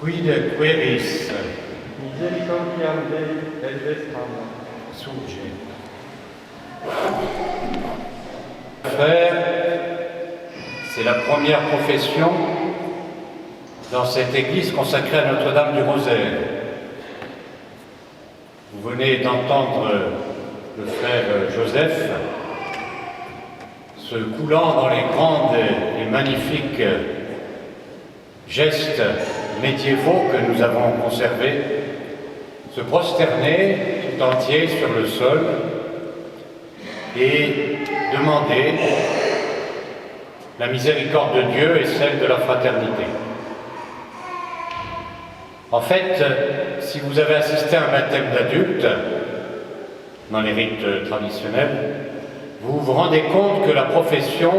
Quid queris Misericordiam Dei elvestama. surge. Frère, c'est la première profession dans cette église consacrée à Notre-Dame du Rosaire. Vous venez d'entendre le frère Joseph se coulant dans les grandes et magnifiques gestes médiévaux que nous avons conservés, se prosterner tout entier sur le sol et demander la miséricorde de Dieu et celle de la fraternité. En fait, si vous avez assisté à un baptême d'adulte, dans les rites traditionnels, vous vous rendez compte que la profession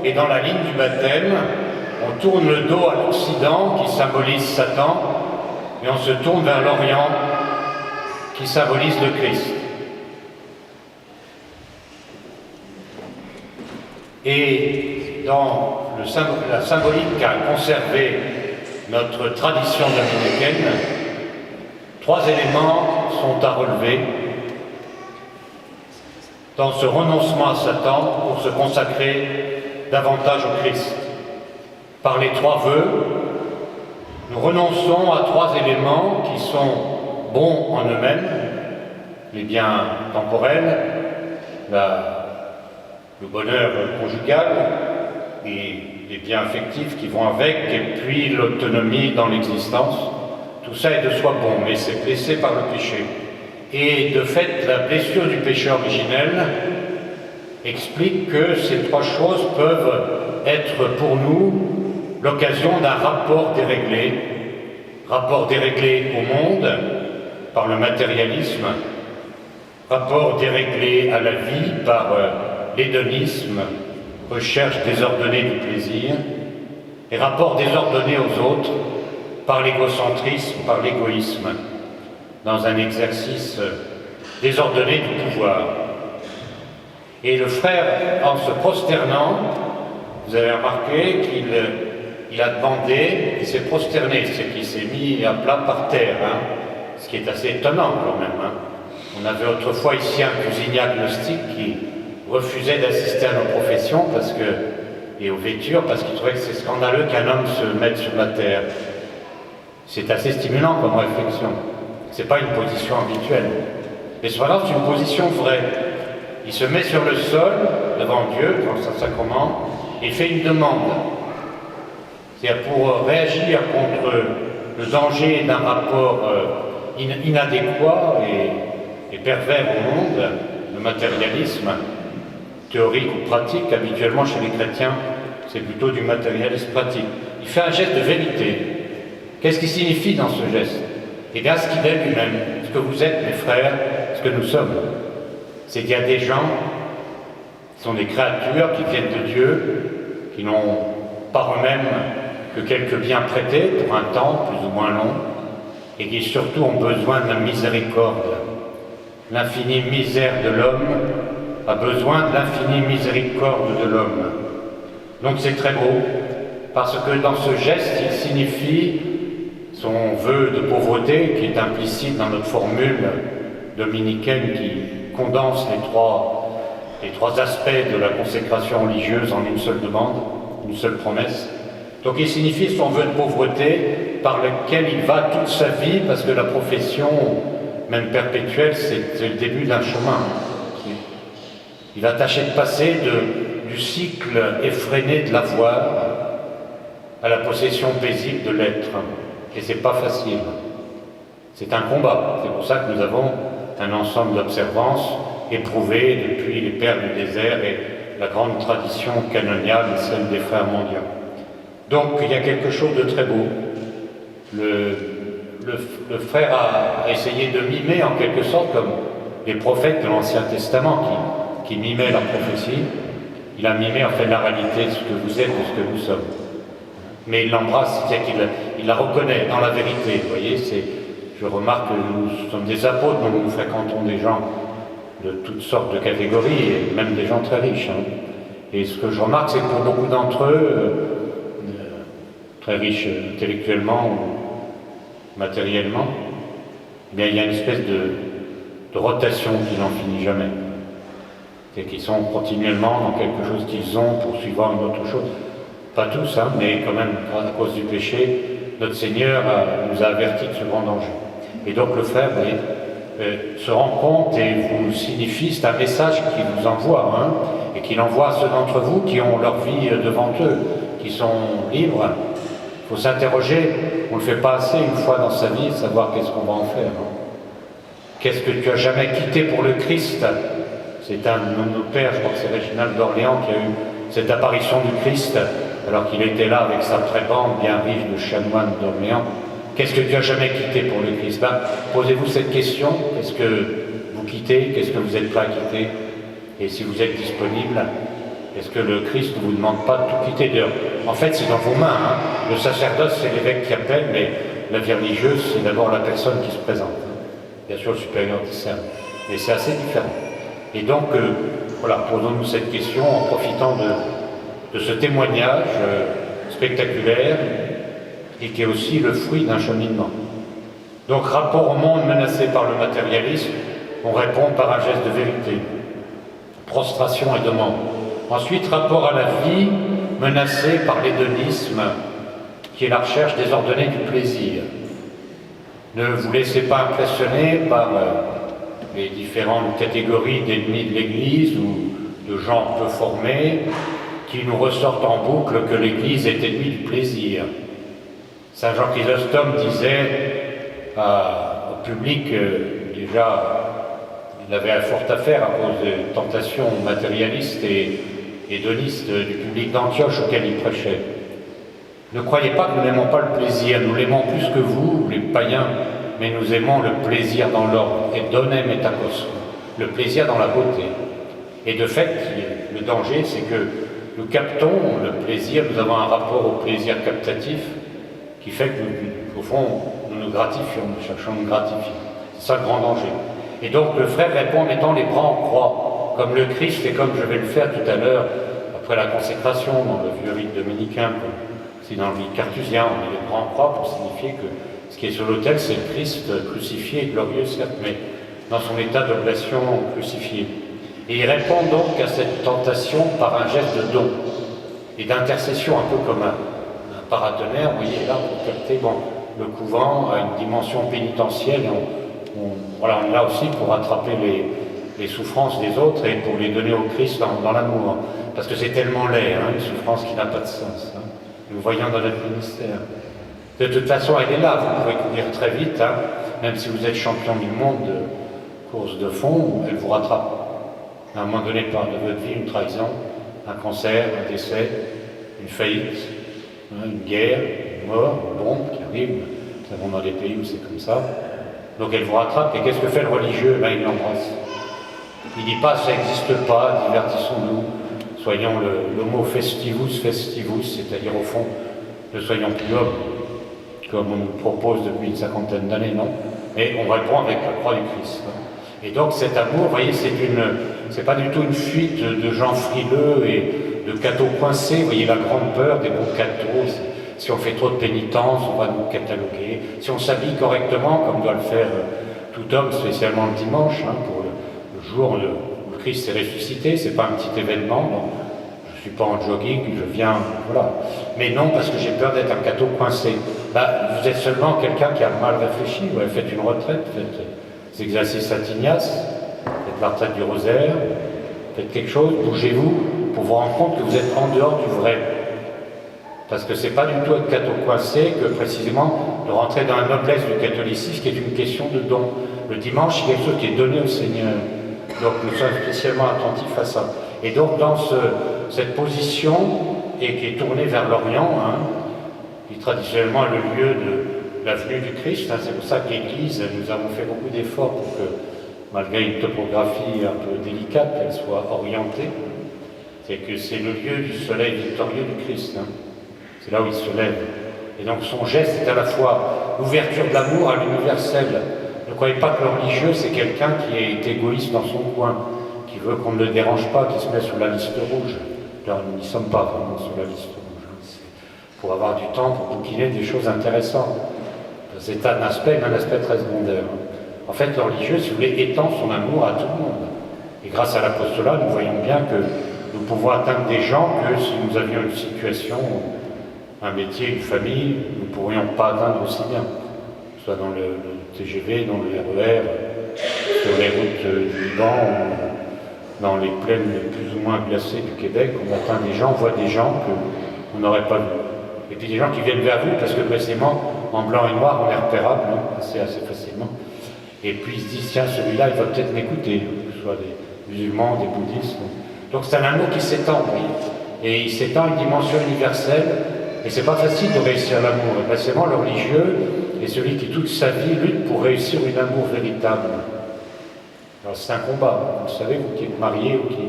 est dans la ligne du baptême. On tourne le dos à l'Occident, qui symbolise Satan, et on se tourne vers l'Orient, qui symbolise le Christ. Et dans la symbolique qu'a conservé notre tradition dominicaine, trois éléments sont à relever dans ce renoncement à Satan pour se consacrer davantage au Christ. Par les trois vœux, nous renonçons à trois éléments qui sont bons en eux-mêmes, les biens temporels, le bonheur conjugal et les biens affectifs qui vont avec, et puis l'autonomie dans l'existence. Tout ça est de soi bon, mais c'est blessé par le péché. Et de fait, la blessure du péché originel explique que ces trois choses peuvent être pour nous l'occasion d'un rapport déréglé au monde par le matérialisme, rapport déréglé à la vie par l'hédonisme, recherche désordonnée du plaisir, et rapport désordonné aux autres par l'égocentrisme, par l'égoïsme, dans un exercice désordonné du pouvoir. Et le frère, en se prosternant, vous avez remarqué qu'il a demandé, il s'est prosterné, c'est qu'il s'est mis à plat par terre, ce qui est assez étonnant quand même. On avait autrefois ici un cuisinier agnostique qui refusait d'assister à nos professions et aux vêtures parce qu'il trouvait que c'est scandaleux qu'un homme se mette sur la terre. C'est assez stimulant comme réflexion. C'est pas une position habituelle. Mais cependant, c'est une position vraie. Il se met sur le sol, devant Dieu, dans son sacrement, et fait une demande. C'est-à-dire pour réagir contre le danger d'un rapport inadéquat et pervers au monde, le matérialisme, théorique ou pratique. Habituellement, chez les chrétiens, c'est plutôt du matérialisme pratique. Il fait un geste de vérité. Qu'est-ce qui signifie dans ce geste? Eh bien, ce qu'il est lui-même, ce que vous êtes, mes frères, ce que nous sommes. C'est qu'il y a des gens qui sont des créatures qui viennent de Dieu, qui n'ont par eux-mêmes que quelques biens prêtés pour un temps plus ou moins long, et qui surtout ont besoin de la miséricorde. L'infinie misère de l'homme a besoin de l'infinie miséricorde de l'homme. Donc c'est très beau, parce que dans ce geste, il signifie son vœu de pauvreté, qui est implicite dans notre formule dominicaine qui condense les trois aspects de la consécration religieuse en une seule demande, une seule promesse. Donc il signifie son vœu de pauvreté par lequel il va toute sa vie, parce que la profession, même perpétuelle, c'est le début d'un chemin. Il va tâcher de passer du cycle effréné de l'avoir à la possession paisible de l'être. Et c'est pas facile. C'est un combat. C'est pour ça que nous avons un ensemble d'observances éprouvées depuis les pères du désert et la grande tradition canoniale et celle des frères mondiaux. Donc il y a quelque chose de très beau. Le frère a essayé de mimer en quelque sorte comme les prophètes de l'Ancien Testament qui mimaient leur prophétie. Il a mimé en fait la réalité de ce que vous êtes, de ce que nous sommes. Mais il l'embrasse, c'est-à-dire qu'il la reconnaît dans la vérité. Vous voyez, je remarque que nous sommes des apôtres, donc nous fréquentons des gens de toutes sortes de catégories, et même des gens très riches. Et ce que je remarque, c'est que pour beaucoup d'entre eux, très riches intellectuellement matériellement, eh bien, il y a une espèce de rotation qui n'en finit jamais. C'est qu'ils sont continuellement dans quelque chose qu'ils ont poursuivant une autre chose. Pas tous, hein, mais quand même, à cause du péché, notre Seigneur nous a avertis de ce grand danger. Et donc le frère, vous voyez, se rend compte et vous signifie, c'est un message qu'il vous envoie, hein, et qu'il envoie à ceux d'entre vous qui ont leur vie devant eux, qui sont libres. Il faut s'interroger, on ne le fait pas assez une fois dans sa vie, savoir qu'est-ce qu'on va en faire. Hein. Qu'est-ce que tu as jamais quitté pour le Christ? C'est un de nos pères, je crois que c'est Réginald d'Orléans, qui a eu cette apparition du Christ, alors qu'il était là avec sa prébande bien riche de chanoine d'Orléans. Qu'est-ce que tu as jamais quitté pour le Christ? Ben, posez-vous cette question, qu'est-ce que vous quittez? Qu'est-ce que vous êtes prêt à quitter? Et si vous êtes disponible, est-ce que le Christ ne vous demande pas de tout quitter d'ailleurs? En fait, c'est dans vos mains. Hein. Le sacerdoce, c'est l'évêque qui appelle, mais la vie religieuse, c'est d'abord la personne qui se présente. Bien sûr, le supérieur discerne, mais c'est assez différent. Et donc, voilà, posons-nous cette question en profitant de ce témoignage spectaculaire et qui est aussi le fruit d'un cheminement. Donc, rapport au monde menacé par le matérialisme, on répond par un geste de vérité, prostration et demande. Ensuite, rapport à la vie menacée par l'hédonisme, qui est la recherche désordonnée du plaisir. Ne vous laissez pas impressionner par les différentes catégories d'ennemis de l'Église ou de gens peu formés qui nous ressortent en boucle que l'Église est ennemie du plaisir. Saint Jean Chrysostome disait au public, déjà, il avait un fort à faire à cause des tentations matérialistes et hédonistes du public d'Antioche auquel il prêchait. Ne croyez pas que nous n'aimons pas le plaisir, nous l'aimons plus que vous, les païens, mais nous aimons le plaisir dans l'ordre, et donem et takos, le plaisir dans la beauté. Et de fait, le danger, c'est que nous captons le plaisir, nous avons un rapport au plaisir captatif qui fait que, au fond, nous nous gratifions, nous cherchons à nous gratifier. C'est ça le grand danger. Et donc le frère répond en mettant les bras en croix, comme le Christ et comme je vais le faire tout à l'heure, après la consécration, dans le vieux rite dominicain, c'est dans le rite cartusien, on met les bras en croix pour signifier que ce qui est sur l'autel, c'est le Christ crucifié et glorieux, certes, mais dans son état d'oblation crucifié. Et il répond donc à cette tentation par un geste de don et d'intercession, un peu comme un paratonnerre, vous voyez, là, pour capter le couvent à une dimension pénitentielle. Voilà, on est là aussi pour attraper les souffrances des autres et pour les donner au Christ dans l'amour. Parce que c'est tellement laid, hein, une souffrance qui n'a pas de sens. Hein. Nous voyons dans notre ministère. De toute façon, elle est là, vous pouvez courir très vite, hein, même si vous êtes champion du monde de course de fond, elle vous rattrape. À un moment donné, par de votre vie, une trahison, un cancer, un décès, une faillite, hein, une guerre, une mort, une bombe qui arrive. Nous savons dans des pays où c'est comme ça. Donc elle vous rattrape, et qu'est-ce que fait le religieux? Ben, il l'embrasse. Il ne dit pas ça n'existe pas, divertissons-nous, soyons le mot festivus, c'est-à-dire au fond, ne soyons plus hommes, comme on nous propose depuis une cinquantaine d'années, non? Mais on répond avec la croix du Christ. Et donc cet amour, vous voyez, c'est pas du tout une fuite de gens frileux et de cathos coincés, vous voyez la grande peur des bons cathos. Si on fait trop de pénitence, on va nous cataloguer. Si on s'habille correctement, comme doit le faire tout homme, spécialement le dimanche, hein, pour le jour où le Christ est ressuscité, c'est pas un petit événement. Donc, je suis pas en jogging, je viens, voilà. Mais non, parce que j'ai peur d'être un catho coincé. Bah, vous êtes seulement quelqu'un qui a mal réfléchi. Ouais, faites une retraite, faites des exercices Saint-Ignace, faites la retraite du rosaire, faites quelque chose, bougez-vous pour vous rendre compte que vous êtes en dehors du vrai. Parce que c'est pas du tout être catho coincé que précisément de rentrer dans la noblesse du catholicisme qui est une question de don. Le dimanche, c'est quelque chose qui est donné au Seigneur. Donc nous sommes spécialement attentifs à ça. Et donc dans cette position, et qui est tournée vers l'Orient, hein, qui traditionnellement est le lieu de la venue du Christ, hein, c'est pour ça que l'Église, nous avons fait beaucoup d'efforts pour que, malgré une topographie un peu délicate, qu'elle soit orientée. C'est que c'est le lieu du soleil victorieux du Christ. Hein. C'est là où il se lève. Et donc son geste est à la fois l'ouverture de l'amour à l'universel. Ne croyez pas que le religieux, c'est quelqu'un qui est égoïste dans son coin, qui veut qu'on ne le dérange pas, qui se met sur la liste rouge. Alors, nous n'y sommes pas vraiment sur la liste rouge. Hein. C'est pour avoir du temps pour bouquiner des choses intéressantes. Parce C'est un aspect très secondaire. En fait, le religieux, si vous voulez, étend son amour à tout le monde. Et grâce à l'apostolat, nous voyons bien que nous pouvons atteindre des gens que si nous avions une situation, un métier, une famille, nous ne pourrions pas atteindre aussi bien. Que ce soit dans le TGV, dans le RER, sur les routes du Liban, ou dans les plaines plus ou moins glacées du Québec, on atteint des gens, on voit des gens qu'on n'aurait pas vus. Et puis des gens qui viennent vers vous, parce que précisément, en blanc et noir, on est repérable, assez facilement. Et puis ils se disent, tiens, celui-là, il va peut-être m'écouter, que ce soit des musulmans, des bouddhistes. Donc c'est un amour qui s'étend, oui. Et il s'étend à une dimension universelle, et c'est pas facile de réussir l'amour. Et précisément, le religieux est celui qui toute sa vie lutte pour réussir un amour véritable. Alors c'est un combat, vous le savez, vous qui êtes mariés ou qui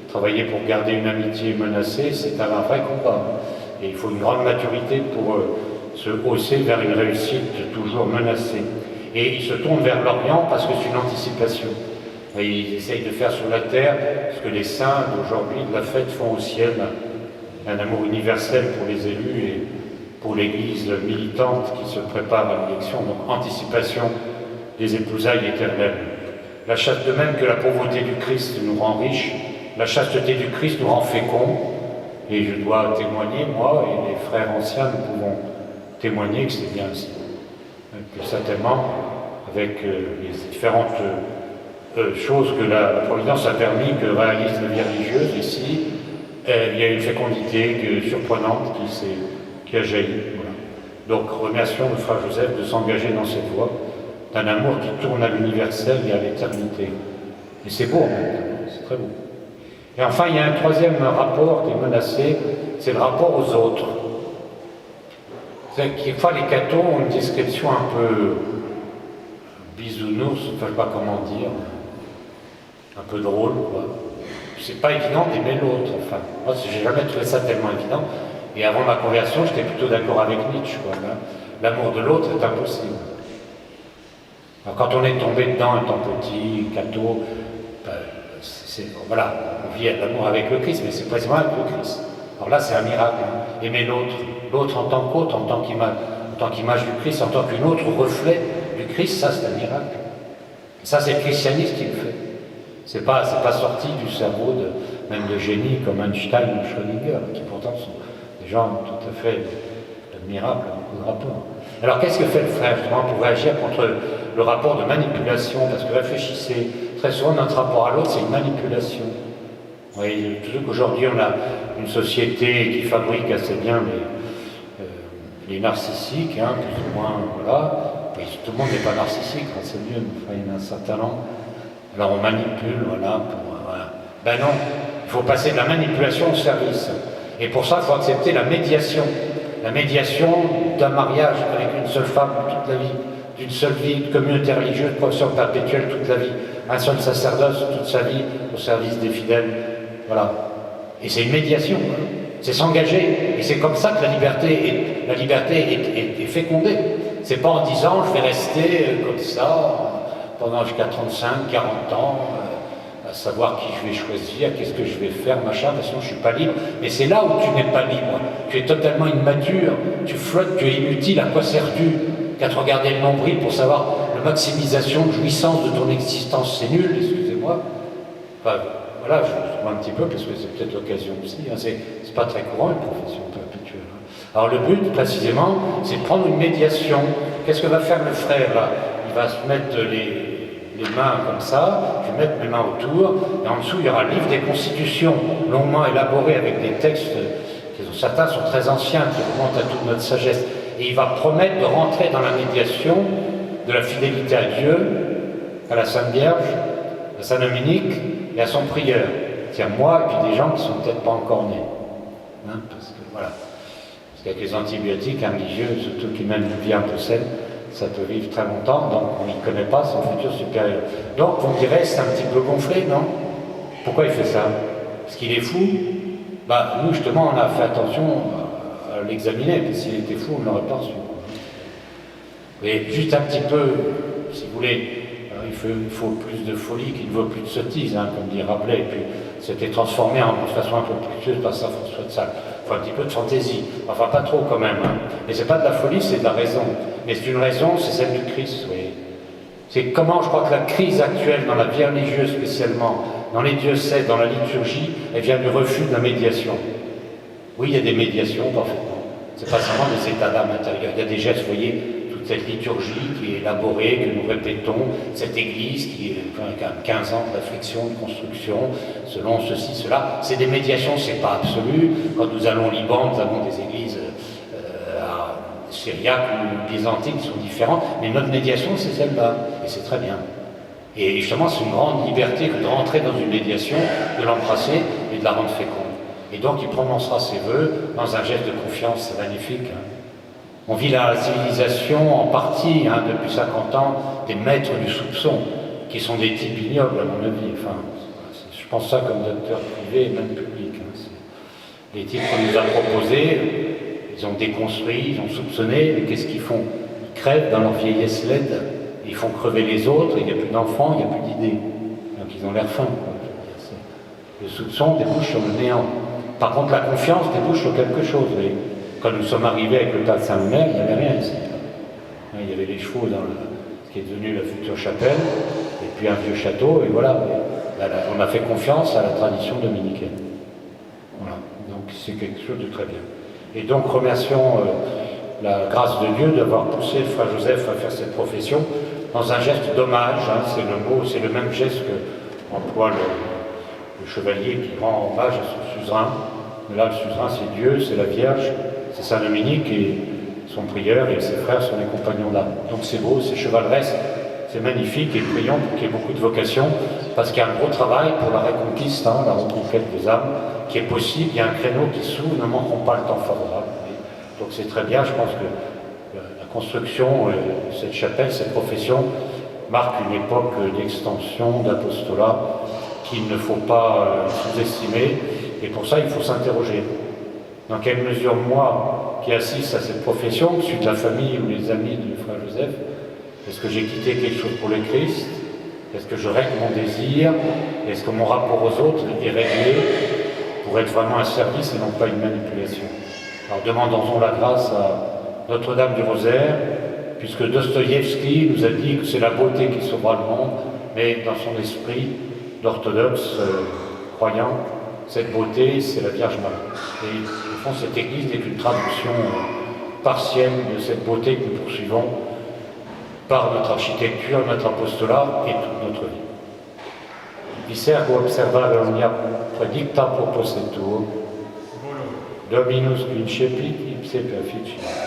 travaillez pour garder une amitié menacée, c'est un vrai combat. Et il faut une grande maturité pour se hausser vers une réussite toujours menacée. Et il se tourne vers l'Orient parce que c'est une anticipation. Et il essaye de faire sur la terre ce que les saints d'aujourd'hui de la fête font au ciel, un amour universel pour les élus et pour l'Église militante qui se prépare à l'élection, donc anticipation des épousailles éternelles. La chasteté, de même que la pauvreté du Christ nous rend riches, la chasteté du Christ nous rend féconds, et je dois témoigner, moi et les frères anciens, nous pouvons témoigner que c'est bien ainsi. Que certainement, avec les différentes choses que la Providence a permis que réalise la vie religieuse ici, il y a une fécondité surprenante qui a jailli. Voilà. Donc remercions le frère Joseph de s'engager dans cette voie d'un amour qui tourne à l'universel et à l'éternité. Et c'est beau en même temps, c'est très beau. Et enfin, il y a un troisième rapport qui est menacé, c'est le rapport aux autres. C'est quelquefois les cathos ont une description un peu bisounours, enfin je ne sais pas comment dire, un peu drôle, quoi. C'est pas évident d'aimer l'autre, enfin. Moi, j'ai jamais trouvé ça tellement évident. Et avant ma conversion, j'étais plutôt d'accord avec Nietzsche, quoi. L'amour de l'autre est impossible. Alors, quand on est tombé dedans, étant petit, catho, voilà, on vit l'amour avec le Christ, mais c'est précisément avec le Christ. Alors là, c'est un miracle. Aimer l'autre en tant qu'autre, en tant qu'image du Christ, en tant qu'une autre reflet du Christ, ça c'est un miracle. Ça c'est le christianisme qui le fait. C'est pas sorti du cerveau même de génies comme Einstein ou Schrödinger, qui pourtant sont des gens tout à fait admirables à beaucoup de rapports. Alors qu'est-ce que fait le frère justement pour réagir contre le rapport de manipulation? Parce que réfléchissez, très souvent notre rapport à l'autre c'est une manipulation. Vous voyez, qu'aujourd'hui on a une société qui fabrique assez bien les narcissiques, hein, plus ou moins, voilà. Tout le monde n'est pas narcissique, hein, c'est mieux, enfin, il y en a un certain nombre. Alors on manipule, voilà, voilà. Ben non, il faut passer de la manipulation au service. Et pour ça, il faut accepter la médiation. La médiation d'un mariage avec une seule femme toute la vie, d'une seule vie, de communauté religieuse, de profession perpétuelle toute la vie, un seul sacerdoce toute sa vie au service des fidèles. Voilà. Et c'est une médiation, hein. C'est s'engager. Et c'est comme ça que la liberté est fécondée. C'est pas en disant je vais rester comme ça pendant jusqu'à 35, 40 ans, à savoir qui je vais choisir, qu'est-ce que je vais faire, machin, de toute façon je suis pas libre. Mais c'est là où tu n'es pas libre. Tu es totalement immature, tu flottes, tu es inutile, à quoi sers-tu? Qu'à te regarder le nombril pour savoir la maximisation de jouissance de ton existence, c'est nul, excusez-moi. Enfin, voilà, je vous trouve un petit peu, parce que c'est peut-être l'occasion aussi, hein. C'est pas très courant une profession perpétuelle. Hein. Alors le but, précisément, c'est de prendre une médiation. Qu'est-ce que va faire le frère, là? Il va se mettre les mains comme ça, je vais mettre mes mains autour, et en dessous, il y aura le livre des constitutions, longuement élaboré avec des textes, certains sont très anciens, qui remontent à toute notre sagesse. Et il va promettre de rentrer dans la médiation de la fidélité à Dieu, à la Sainte Vierge, à Saint Dominique et à son prieur. C'est-à-dire moi et puis des gens qui ne sont peut-être pas encore nés. Hein, parce que voilà. Parce qu'avec les antibiotiques, un religieux, surtout qui mène une vie un peu saine, ça peut vivre très longtemps, donc on n'y connaît pas son futur supérieur. Donc on dirait c'est un petit peu gonflé, non? Pourquoi il fait ça? Parce qu'il est fou? Bah, nous justement on a fait attention à l'examiner, mais s'il était fou on ne l'aurait pas reçu. Mais juste un petit peu, si vous voulez, il faut plus de folie qu'il ne vaut plus de sottise, hein, comme dit Rabelais, et puis c'était transformé de façon un peu plus par Saint François de Sales. faut un petit peu de fantaisie. Enfin, pas trop quand même. Hein. Mais c'est pas de la folie, c'est de la raison. Mais c'est une raison, c'est celle du Christ, vous voyez. C'est comment je crois que la crise actuelle dans la vie religieuse spécialement, dans les diocèses, dans la liturgie, elle vient du refus de la médiation. Oui, il y a des médiations, parfaitement. C'est pas seulement des états d'âme intérieurs. Il y a des gestes, vous voyez, toute cette liturgie qui est élaborée, que nous répétons, cette église qui est quand même 15 ans de réflexion, de construction, selon ceci, cela. C'est des médiations, c'est pas absolu. Quand nous allons au Liban, nous avons des églises syriaques ou byzantines qui sont différentes, mais notre médiation, c'est celle-là, et c'est très bien. Et justement, c'est une grande liberté que de rentrer dans une médiation, de l'embrasser et de la rendre féconde. Et donc, il prononcera ses vœux dans un geste de confiance, c'est magnifique. Hein. On vit la civilisation en partie, hein, depuis 50 ans, des maîtres du soupçon, qui sont des types ignobles, à mon avis. Enfin, je pense ça comme docteur privé et même public. Hein. Les types qu'on nous a proposés, ils ont déconstruit, ils ont soupçonné, mais qu'est-ce qu'ils font? Ils crèvent dans leur vieillesse laide, ils font crever les autres, il n'y a plus d'enfants, il n'y a plus d'idées. Donc ils ont l'air fins. Le soupçon débouche sur le néant. Par contre, la confiance débouche sur quelque chose. Vous voyez. Quand nous sommes arrivés avec le tas de Saint-Lunaire, il n'y avait rien ici. Il y avait les chevaux dans ce qui est devenu la future chapelle, et puis un vieux château, et voilà. On a fait confiance à la tradition dominicaine. Voilà. Donc c'est quelque chose de très bien. Et donc remercions la grâce de Dieu d'avoir poussé le frère Joseph à faire cette profession dans un geste d'hommage. Hein, c'est le mot, c'est le même geste que emploie le chevalier qui rend hommage à son suzerain. Mais là, le suzerain, c'est Dieu, c'est la Vierge, c'est Saint Dominique et son prieur et ses frères sont les compagnons d'âme. Donc c'est beau, c'est chevaleresque, c'est magnifique et prions pour qu'il y ait beaucoup de vocations parce qu'il y a un gros travail pour la reconquiste, hein, la reconquête des âmes qui est possible. Il y a un créneau qui s'ouvre, ne manquons pas le temps favorable. Donc c'est très bien, je pense que la construction de cette chapelle, cette profession marque une époque d'extension, d'apostolat qu'il ne faut pas sous-estimer, et pour ça il faut s'interroger. Dans quelle mesure moi, qui assiste à cette profession, je suis de la famille ou les amis du frère Joseph, est-ce que j'ai quitté quelque chose pour le Christ? Est-ce que je règle mon désir? Est-ce que mon rapport aux autres est réglé pour être vraiment un service et non pas une manipulation? Alors demandons la grâce à Notre-Dame du Rosaire, puisque Dostoïevski nous a dit que c'est la beauté qui sauvera le monde, mais dans son esprit d'orthodoxe croyant, cette beauté, c'est la Vierge Marie. Et au fond, cette Église est une traduction partielle de cette beauté que nous poursuivons par notre architecture, notre apostolat et toute notre vie. Visergo observare omnia predicta propositur, Dominus vincepit ipse perficit.